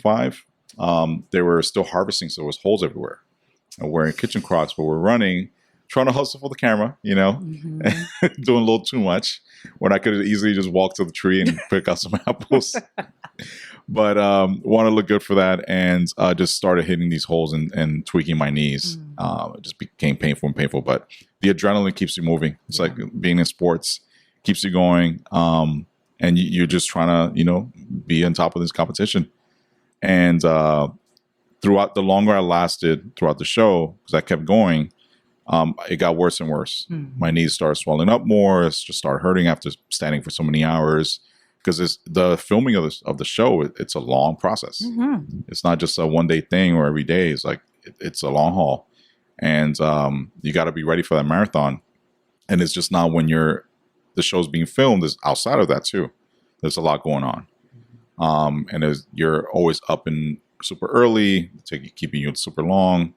5. They were still harvesting, so there was holes everywhere. And wearing kitchen crocs, but we're running, trying to hustle for the camera, doing a little too much when I could easily just walk to the tree and pick out some apples. But want to look good for that, and just started hitting these holes and tweaking my knees. It just became painful. But the adrenaline keeps you moving. It's like being in sports, keeps you going. and you're just trying to, be on top of this competition. And throughout, the longer I lasted throughout the show, because I kept going, it got worse and worse. My knees started swelling up more. It just started hurting after standing for so many hours. Because the filming of the show, it's a long process. It's not just a one-day thing or every day. It's like it's a long haul, and you got to be ready for that marathon. And it's just not when the show's being filmed. Is outside of that too. There's a lot going on, and you're always up and super early, keeping you super long.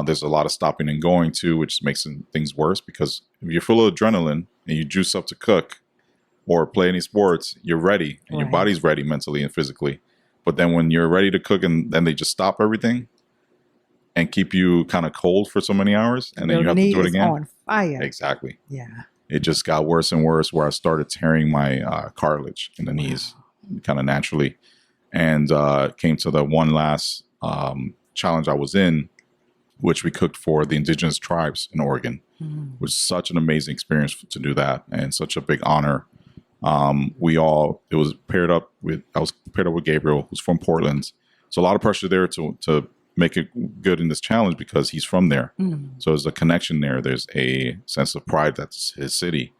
There's a lot of stopping and going too, which makes things worse because if you're full of adrenaline and you juice up to cook or play any sports, you're ready and your body's ready mentally and physically. But then when you're ready to cook and then they just stop everything and keep you kind of cold for so many hours and then you have to do it again.
On fire.
Exactly.
Yeah.
It just got worse and worse where I started tearing my cartilage in the knees kind of naturally. And came to the one last challenge I was in, which we cooked for the indigenous tribes in Oregon. It was such an amazing experience to do that and such a big honor. I was paired up with Gabriel, who's from Portland. So a lot of pressure there to make it good in this challenge because he's from there. So there's a connection there. There's a sense of pride that's his city.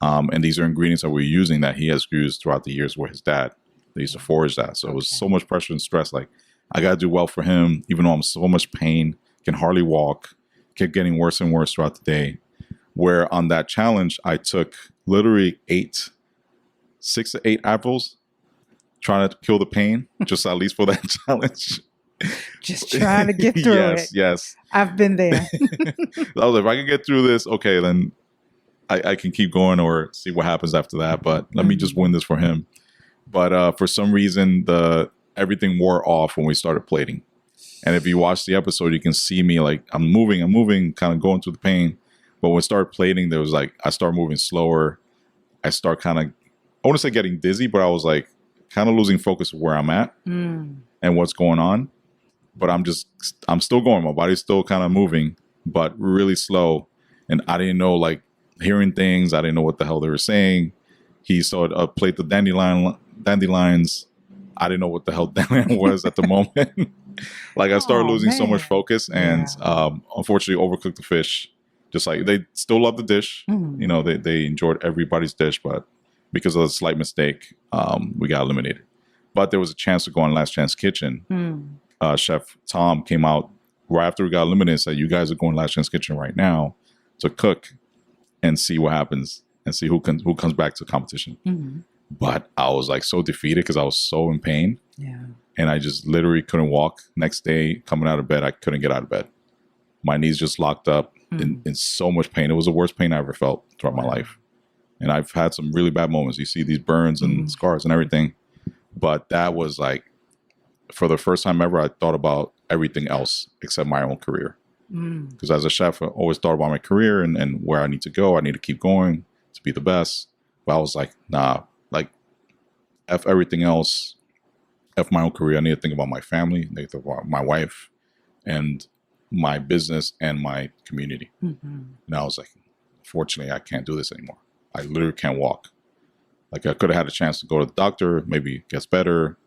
And these are ingredients that we're using that he has used throughout the years with his dad. They used to forage that. So it was so much pressure and stress. Like, I got to do well for him, even though I'm so much pain, can hardly walk, kept getting worse and worse throughout the day. Where on that challenge, I took literally 6 to 8 apples, trying to kill the pain, just at least for that challenge.
Just trying to get through it.
Yes.
I've been there.
I was like, if I can get through this, okay, then I can keep going or see what happens after that. But let me just win this for him. But for some reason, everything wore off when we started plating. And if you watch the episode, you can see me like I'm moving, kind of going through the pain. But when we started plating, there was like I started moving slower. I start kind of, I want to say getting dizzy, but I was like kind of losing focus of where I'm at and what's going on. But I'm still going. My body's still kind of moving, but really slow. And I didn't know, like, hearing things. I didn't know what the hell they were saying. He started plate the dandelions. I didn't know what the hell dandelion was at the moment. Like, I started losing so much focus and unfortunately overcooked the fish. Just like, they still love the dish. They enjoyed everybody's dish, but because of a slight mistake, we got eliminated. But there was a chance to go on Last Chance Kitchen. Chef Tom came out right after we got eliminated and said, you guys are going Last Chance Kitchen right now to cook and see what happens and see who comes back to competition. But I was like so defeated because I was so in pain. And I just literally couldn't walk. Next day, coming out of bed, I couldn't get out of bed. My knees just locked up in so much pain. It was the worst pain I ever felt throughout my life. And I've had some really bad moments. You see these burns and scars and everything. But that was like, for the first time ever, I thought about everything else except my own career. Because as a chef, I always thought about my career and where I need to go. I need to keep going to be the best. But I was like, nah, like, F everything else. F my own career. I need to think about my family. I need to think about my wife and my business and my community. And I was like, fortunately, I can't do this anymore. I literally can't walk. Like, I could have had a chance to go to the doctor, maybe it gets better.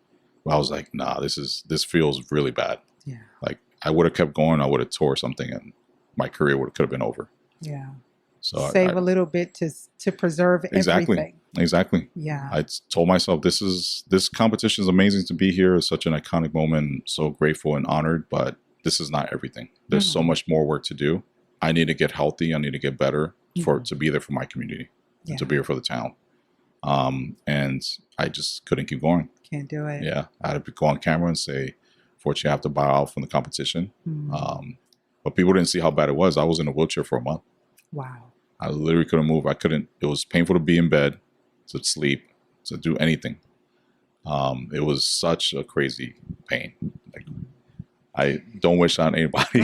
But I was like, nah, this feels really bad. Like, I would have kept going. I would have tore something and my career could have been over. So
save a little bit to preserve everything.
Exactly. I told myself this competition is amazing to be here. It's such an iconic moment. So grateful and honored, but this is not everything. There's so much more work to do. I need to get healthy. I need to get better to be there for my community and to be here for the town. And I just couldn't keep going.
Can't do it.
I had to go on camera and say, fortunately, I have to bow out from the competition. But people didn't see how bad it was. I was in a wheelchair for a month.
Wow.
I literally couldn't move. It was painful to be in bed, to sleep, to do anything. It was such a crazy pain. Like, I don't wish on anybody.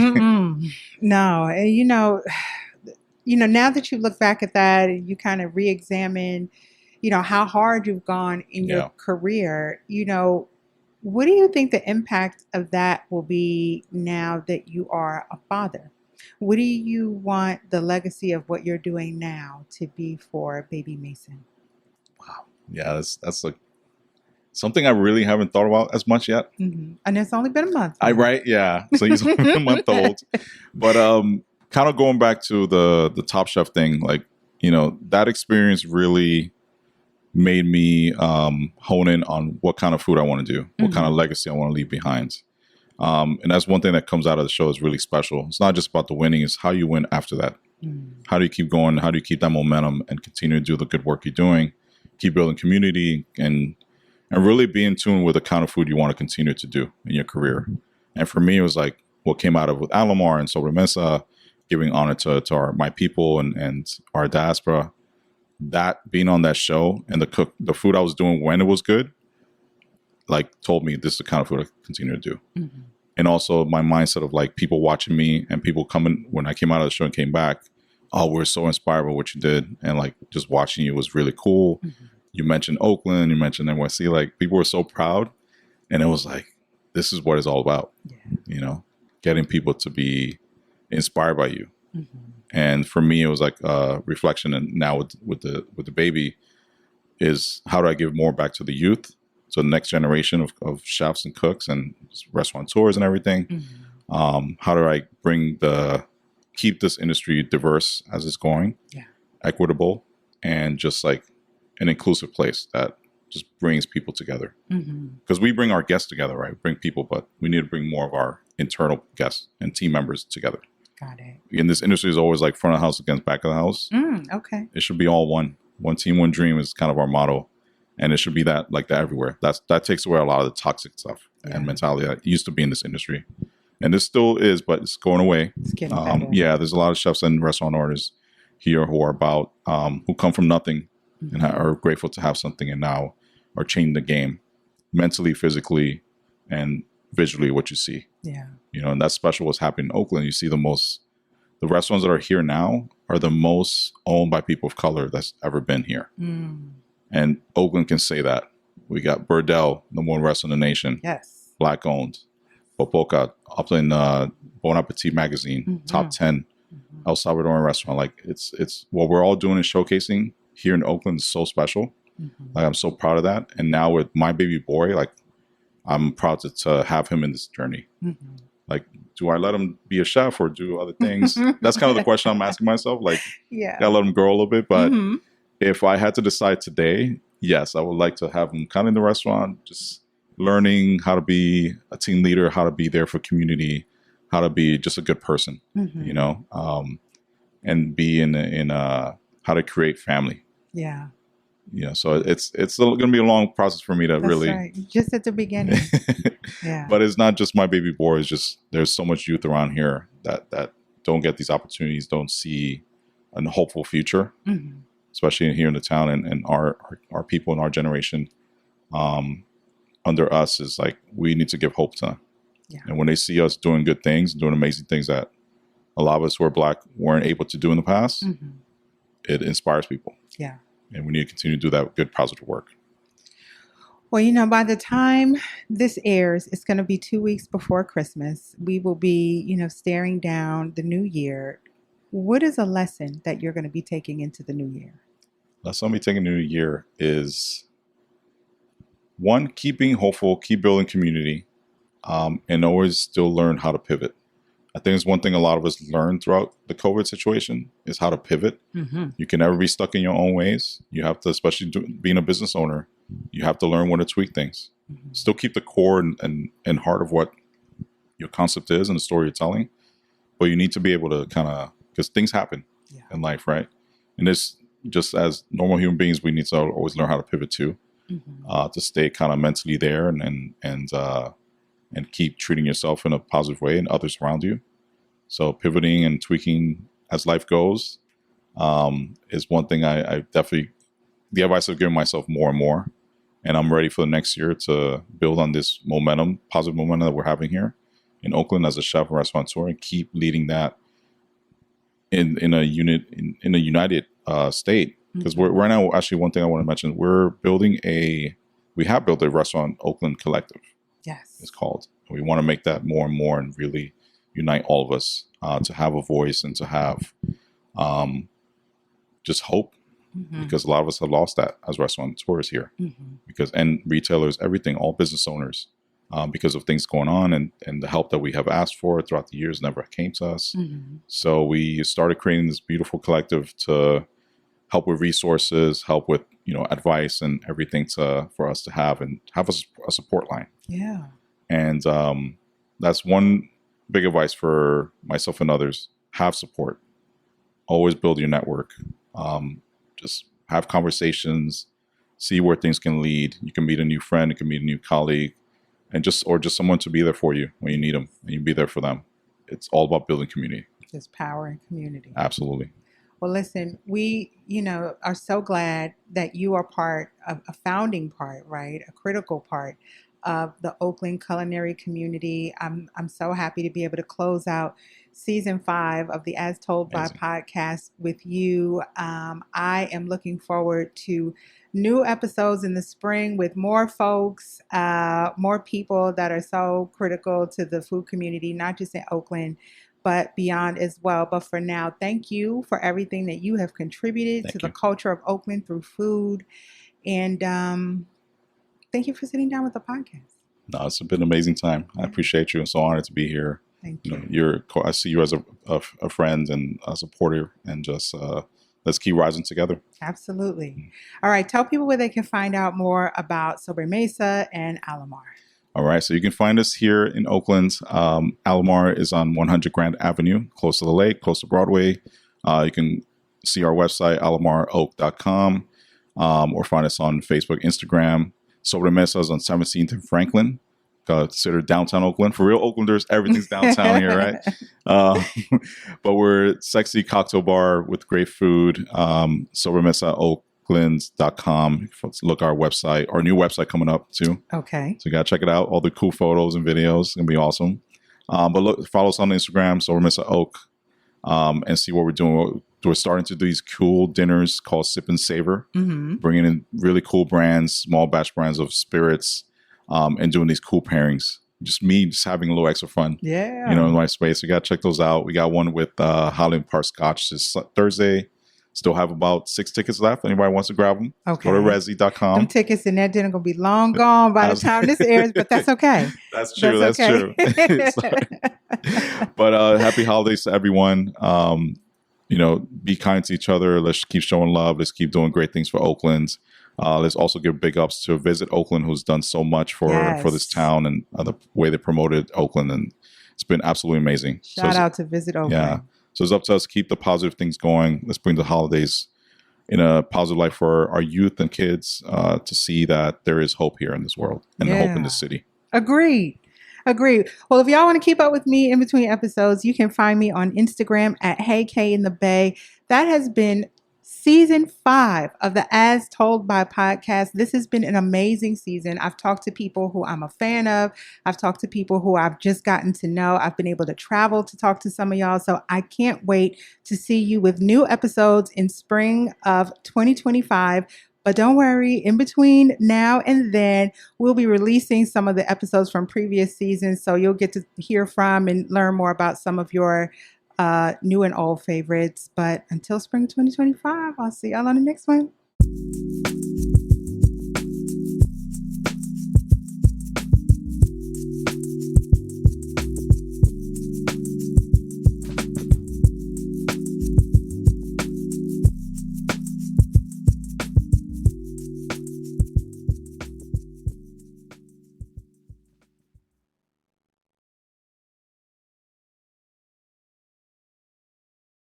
No. And now that you look back at that and you kind of re-examine, how hard you've gone in your career, what do you think the impact of that will be now that you are a father? What do you want the legacy of what you're doing now to be for baby Mason?
Wow. Yeah, that's like something I really haven't thought about as much yet.
Mm-hmm. And it's only been a month.
Right? Yeah. So he's only a month old. But kind of going back to the Top Chef thing, like, you know, that experience really made me hone in on what kind of food I want to do, what kind of legacy I want to leave behind. And that's one thing that comes out of the show is really special. It's not just about the winning, it's how you win after that. How do you keep going? How do you keep that momentum and continue to do the good work you're doing? Keep building community and really be in tune with the kind of food you want to continue to do in your career. And for me, it was like what came out of with AlaMar and Sobre Mesa, giving honor to my people and our diaspora. That being on that show and the food I was doing when it was good, like told me this is the kind of food I continue to do. And also my mindset of like people watching me and people coming when I came out of the show and came back, oh, we're so inspired by what you did. And like just watching you was really cool. You mentioned Oakland, you mentioned NYC, like people were so proud. And it was like, this is what it's all about, you know, getting people to be inspired by you. And for me, it was like a reflection. And now with the baby is how do I give more back to the youth? So the next generation of chefs and cooks and restaurateurs and everything. How do I keep this industry diverse as it's going, equitable, and just like an inclusive place that just brings people together. Because we bring our guests together, right? Bring people, but we need to bring more of our internal guests and team members together.
Got it.
In this industry is always like front of the house against back of the house.
Okay.
It should be all one team, one dream is kind of our motto. And it should be that like that everywhere. That takes away a lot of the toxic stuff and mentality that used to be in this industry. And this still is, but it's going away.
It's getting better.
Yeah, there's a lot of chefs and restaurateurs here who are about, who come from nothing and are grateful to have something and now are changing the game mentally, physically, and visually what you see.
Yeah.
You know, and that's special what's happening in Oakland. You see the restaurants that are here now are the most owned by people of color that's ever been here. And Oakland can say that. We got Burdell, number one restaurant in the nation.
Yes.
Black owned. Popoca, up in Bon Appetit magazine, top 10 El Salvadoran restaurant. Like it's what we're all doing is showcasing here in Oakland is so special. Like I'm so proud of that. And now with my baby boy, like I'm proud to have him in this journey. Like, do I let him be a chef or do other things? That's kind of the question I'm asking myself. Like, gotta let him grow a little bit. But if I had to decide today, yes, I would like to have him kind of in the restaurant, just learning how to be a team leader, how to be there for community, how to be just a good person, you know, and be in how to create family. Yeah. You know, so it's going to be a long process for me to really
just at the beginning.
But it's not just my baby boy. It's just there's so much youth around here that don't get these opportunities, don't see a hopeful future, especially here in the town and our people in our generation. Under us is like we need to give hope to them. And when they see us doing good things, doing amazing things that a lot of us who are Black weren't able to do in the past, it inspires people. And we need to continue to do that good, positive work.
Well, you know, by the time this airs, it's going to be 2 weeks before Christmas. We will be, you know, staring down the new year. What is a lesson that you're going to be taking into the new year?
Lesson I'll be taking into the new year is, one, keep being hopeful, keep building community, and always still learn how to pivot. I think it's one thing a lot of us learned throughout the COVID situation is how to pivot. You can never be stuck in your own ways. You have to, especially being a business owner, you have to learn when to tweak things. Still keep the core and heart of what your concept is and the story you're telling. But you need to be able to kind of, because things happen in life, right? And this, just as normal human beings, we need to always learn how to pivot too, to stay kind of mentally there and keep treating yourself in a positive way and others around you. So pivoting and tweaking as life goes is one thing I definitely, the advice I've given myself more and more. And I'm ready for the next year to build on this momentum, positive momentum that we're having here in Oakland as a chef and restaurateur, and keep leading that in a united state. Because we're right now, actually, one thing I want to mention, we have built a restaurant Oakland collective.
Yes.
It's called. We want to make that more and more and really unite all of us to have a voice and to have just hope because a lot of us have lost that as restaurateurs here, and retailers, everything, all business owners, because of things going on and the help that we have asked for throughout the years never came to us. So we started creating this beautiful collective to help with resources, help with, advice and everything for us to have a support line.
Yeah.
And that's one big advice for myself and others. Have support. Always build your network. Just have conversations, see where things can lead. You can meet a new friend, you can meet a new colleague, and just someone to be there for you when you need them, and you be there for them. It's all about building community.
There's power in community.
Absolutely.
Well, listen, we, are so glad that you are a founding part, right? A critical part of the Oakland culinary community. I'm so happy to be able to close out season 5 of the As Told By podcast with you. I am looking forward to new episodes in the spring with more folks, more people that are so critical to the food community, not just in Oakland, but beyond as well. But for now, thank you for everything that you have contributed to the culture of Oakland through food. And thank you for sitting down with the podcast.
No, it's been an amazing time. I appreciate you. I'm so honored to be here.
Thank you.
I see you as a friend and a supporter, and just let's keep rising together.
Absolutely. All right. Tell people where they can find out more about Sobre Mesa and AlaMar.
All right. So you can find us here in Oakland. AlaMar is on 100 Grand Avenue, close to the lake, close to Broadway. You can see our website, alamaroak.com, or find us on Facebook, Instagram. Sobre Mesa is on 17th and Franklin. Considered downtown Oakland. For real Oaklanders, everything's downtown here, right? But we're a sexy cocktail bar with great food. Sobre Mesa Oaklands.com. Look our website. Our new website coming up too.
Okay.
So you gotta check it out. All the cool photos and videos. It's gonna be awesome. But follow us on Instagram, Sobre Mesa Oak, and see what we're doing. We're starting to do these cool dinners called Sip and Savor, bringing in really cool brands, small batch brands of spirits, and doing these cool pairings. Just having a little extra fun.
Yeah.
In my space. You got to check those out. We got one with Holland Park Scotch this Thursday. Still have about 6 tickets left. Anybody wants to grab them?
Okay.
Go to Resi.com.
Them tickets in that dinner going to be long gone by the time this airs, but that's okay.
That's true. That's true. But happy holidays to everyone. Be kind to each other. Let's keep showing love. Let's keep doing great things for Oakland. Let's also give big ups to Visit Oakland, who's done so much for this town and the way they promoted Oakland. And it's been absolutely amazing.
Shout out to Visit Oakland.
Yeah. So it's up to us to keep the positive things going. Let's bring the holidays in a positive light for our youth and kids to see that there is hope here in this world and hope in this city. Agreed.
Well, if y'all want to keep up with me in between episodes, you can find me on Instagram at HeyKinTheBay. That has been season 5 of the As Told By podcast. This has been an amazing season. I've talked to people who I'm a fan of. I've talked to people who I've just gotten to know. I've been able to travel to talk to some of y'all. So I can't wait to see you with new episodes in spring of 2025. But don't worry, in between now and then, we'll be releasing some of the episodes from previous seasons. So you'll get to hear from and learn more about some of your new and old favorites. But until spring 2025, I'll see y'all on the next one.